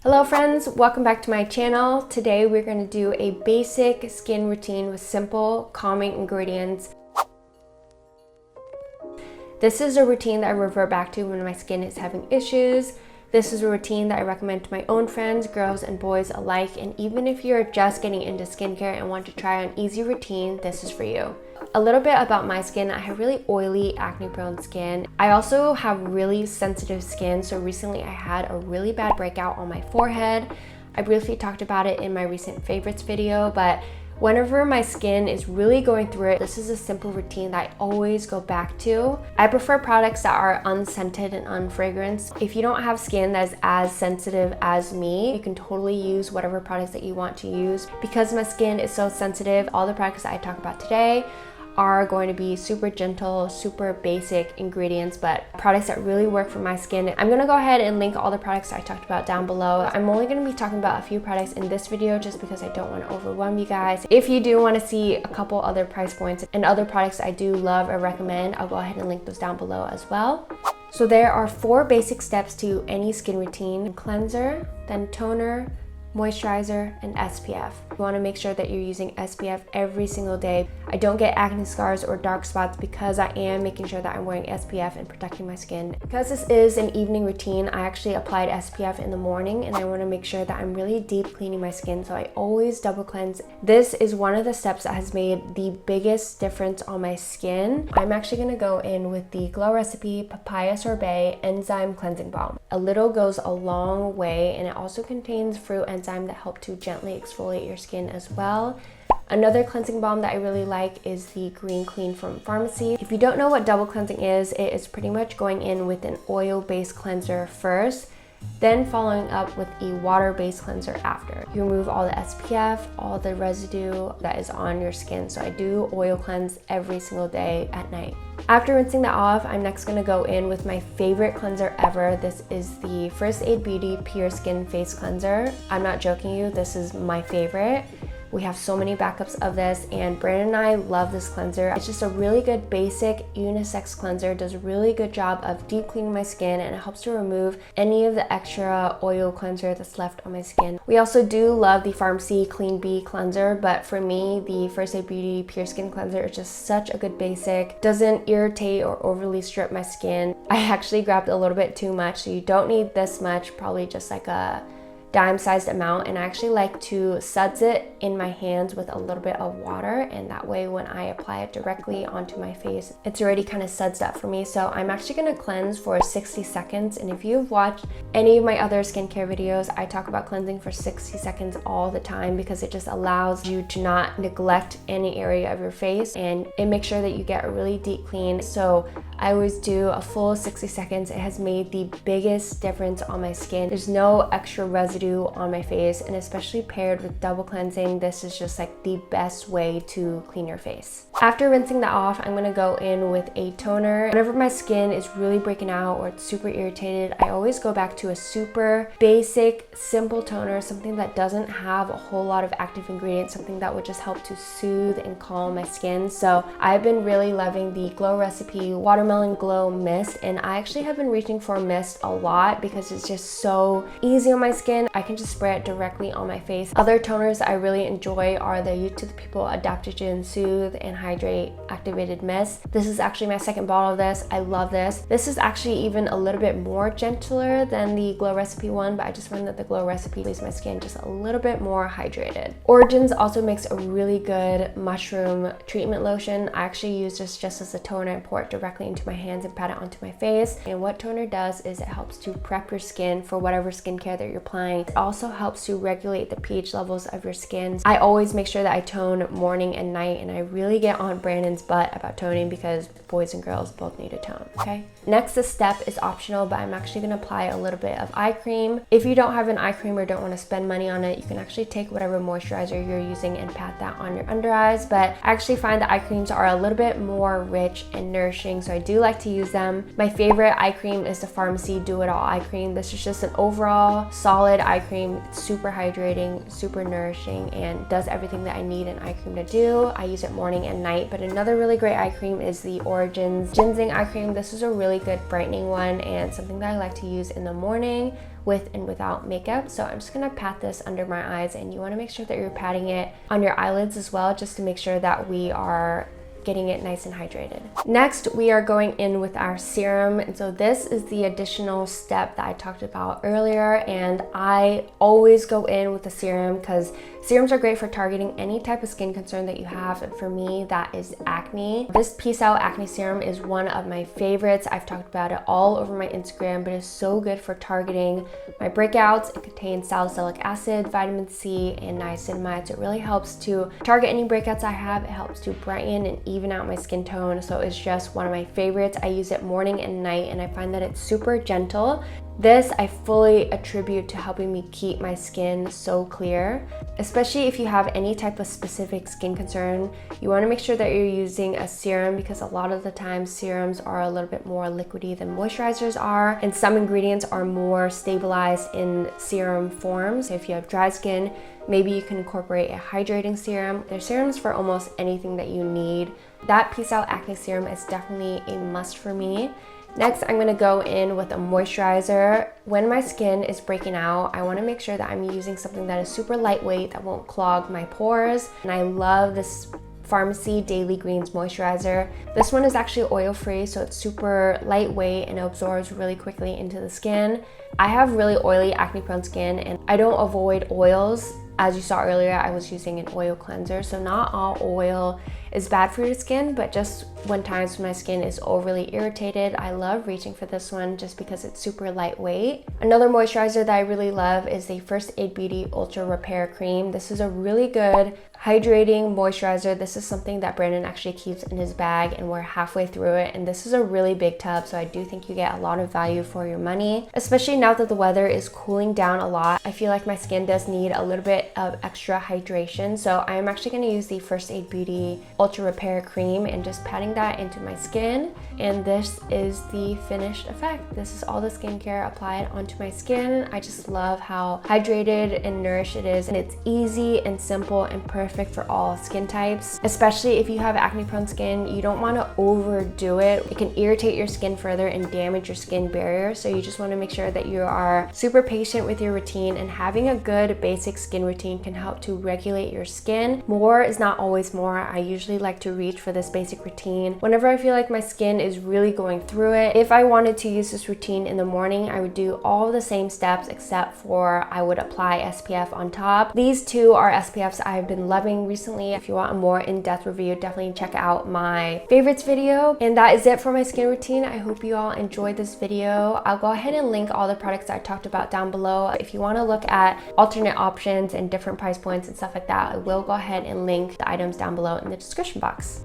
Hello friends, welcome back to my channel. Today we're going to do a basic skin routine with simple, calming ingredients. This is a routine that I revert back to when my skin is having issues. This is a routine that I recommend to my own friends, girls and boys alike, and even if you're just getting into skincare and want to try an easy routine, this is for you. A little bit about my skin. I have really oily, acne-prone skin. I also have really sensitive skin, so recently I had a really bad breakout on my forehead. I briefly talked about it in my recent favorites video, but whenever my skin is really going through it, this is a simple routine that I always go back to. I prefer products that are unscented and unfragranced. If you don't have skin that is as sensitive as me, you can totally use whatever products that you want to use. Because my skin is so sensitive, all the products that I talk about today are going to be super gentle, super basic ingredients, but products that really work for my skin. I'm gonna go ahead and link all the products I talked about down below. I'm only gonna be talking about a few products in this video just because I don't want to overwhelm you guys. If you do want to see a couple other price points and other products I do love or recommend, I'll go ahead and link those down below as well. So there are 4 basic steps to any skin routine: cleanser, then toner, moisturizer, and SPF. You want to make sure that you're using SPF every single day. I don't get acne scars or dark spots because I am making sure that I'm wearing SPF and protecting my skin. Because this is an evening routine, I actually applied SPF in the morning, and I want to make sure that I'm really deep cleaning my skin, so I always double cleanse. This is one of the steps that has made the biggest difference on my skin. I'm actually going to go in with the Glow Recipe Papaya Sorbet Enzyme Cleansing Balm. A little goes a long way, and it also contains fruit enzyme that help to gently exfoliate your skin as well. Another cleansing balm that I really like is the Green Clean from Pharmacy. If you don't know what double cleansing is, it is pretty much going in with an oil-based cleanser first, then following up with a water-based cleanser after. You remove all the SPF, all the residue that is on your skin. So I do oil cleanse every single day at night. After rinsing that off, I'm next going to go in with my favorite cleanser ever. This is the First Aid Beauty Pure Skin Face Cleanser. I'm not joking you, this is my favorite. We have so many backups of this, and Brandon and I love this cleanser. It's just a really good basic unisex cleanser. It does a really good job of deep cleaning my skin, and it helps to remove any of the extra oil cleanser that's left on my skin. We also do love the Pharmacy Clean Bee cleanser, but for me, the First Aid Beauty Pure Skin Cleanser is just such a good basic. Doesn't irritate or overly strip my skin. I actually grabbed a little bit too much, so you don't need this much, probably just like a dime-sized amount, and I actually like to suds it in my hands with a little bit of water, and that way when I apply it directly onto my face, it's already kind of sudsed up for me. So I'm actually going to cleanse for 60 seconds, and if you've watched any of my other skincare videos, I talk about cleansing for 60 seconds all the time because it just allows you to not neglect any area of your face, and it makes sure that you get a really deep clean. So I always do a full 60 seconds. It has made the biggest difference on my skin. There's no extra residue on my face, and especially paired with double cleansing, this is just like the best way to clean your face. After rinsing that off, I'm going to go in with a toner. Whenever my skin is really breaking out or it's super irritated, I always go back to a super basic, simple toner, something that doesn't have a whole lot of active ingredients, something that would just help to soothe and calm my skin. So I've been really loving the Glow Recipe Watermelon Glow Mist, and I actually have been reaching for mist a lot because it's just so easy on my skin. I can just spray it directly on my face. Other toners I really enjoy are the Youth to the People Adaptogen Soothe and Hydrate Activated Mist. This is actually my second bottle of this. I love this. This is actually even a little bit more gentler than the Glow Recipe one, but I just find that the Glow Recipe leaves my skin just a little bit more hydrated. Origins also makes a really good mushroom treatment lotion. I actually use this just as a toner and pour it directly into my hands and pat it onto my face. And what toner does is it helps to prep your skin for whatever skincare that you're applying. It also helps to regulate the pH levels of your skin. I always make sure that I tone morning and night, and I really get on Brandon's butt about toning because boys and girls both need to tone, okay? Next, this step is optional, but I'm actually going to apply a little bit of eye cream. If you don't have an eye cream or don't want to spend money on it, you can actually take whatever moisturizer you're using and pat that on your under eyes, but I actually find that eye creams are a little bit more rich and nourishing, so I do like to use them. My favorite eye cream is the Pharmacy Do It All Eye Cream. This is just an overall solid eye cream. It's super hydrating, super nourishing, and does everything that I need an eye cream to do. I use it morning and night. But another really great eye cream is the Origins Ginseng eye cream. This is a really good brightening one and something that I like to use in the morning with and without makeup. So I'm just gonna pat this under my eyes, and you wanna make sure that you're patting it on your eyelids as well, just to make sure that we are getting it nice and hydrated. Next, we are going in with our serum. And so this is the additional step that I talked about earlier. And I always go in with a serum because serums are great for targeting any type of skin concern that you have. And for me, that is acne. This Peace Out Acne Serum is one of my favorites. I've talked about it all over my Instagram, but it's so good for targeting my breakouts. It contains salicylic acid, vitamin C, and niacinamide. So it really helps to target any breakouts I have. It helps to brighten and even out my skin tone. So it's just one of my favorites. I use it morning and night, and I find that it's super gentle. This I fully attribute to helping me keep my skin so clear. Especially if you have any type of specific skin concern, you want to make sure that you're using a serum, because a lot of the times serums are a little bit more liquidy than moisturizers are, and some ingredients are more stabilized in serum forms. So if you have dry skin, maybe you can incorporate a hydrating serum. There's serums for almost anything that you need. That Peace Out Acne Serum is definitely a must for me. Next, I'm gonna go in with a moisturizer. When my skin is breaking out, I wanna make sure that I'm using something that is super lightweight, that won't clog my pores. And I love this Pharmacy Daily Greens moisturizer. This one is actually oil-free, so it's super lightweight and it absorbs really quickly into the skin. I have really oily, acne-prone skin, and I don't avoid oils. As you saw earlier, I was using an oil cleanser, so not all oil is bad for your skin, but just when times my skin is overly irritated, I love reaching for this one just because it's super lightweight. Another moisturizer that I really love is the First Aid Beauty Ultra Repair Cream. This is a really good hydrating moisturizer. This is something that Brandon actually keeps in his bag, and we're halfway through it, and this is a really big tub, so I do think you get a lot of value for your money, especially now that the weather is cooling down a lot. I feel like my skin does need a little bit of extra hydration, so I'm actually going to use the First Aid Beauty Ultra Repair Cream and just patting that into my skin, and this is the finished effect. This is all the skincare applied onto my skin. I just love how hydrated and nourished it is, and it's easy and simple and perfect for all skin types. Especially if you have acne prone skin, you don't want to overdo it. It can irritate your skin further and damage your skin barrier, so you just want to make sure that you are super patient with your routine, and having a good basic skin routine can help to regulate your skin. More is not always more. I usually like to reach for this basic routine whenever I feel like my skin is really going through it. If I wanted to use this routine in the morning, I would do all the same steps except for I would apply SPF on top. These two are SPFs I've been loving recently. If you want a more in-depth review, definitely check out my favorites video. And that is it for my skin routine. I hope you all enjoyed this video. I'll go ahead and link all the products I talked about down below. If you want to look at alternate options and different price points and stuff like that, I will go ahead and link the items down below in the description box.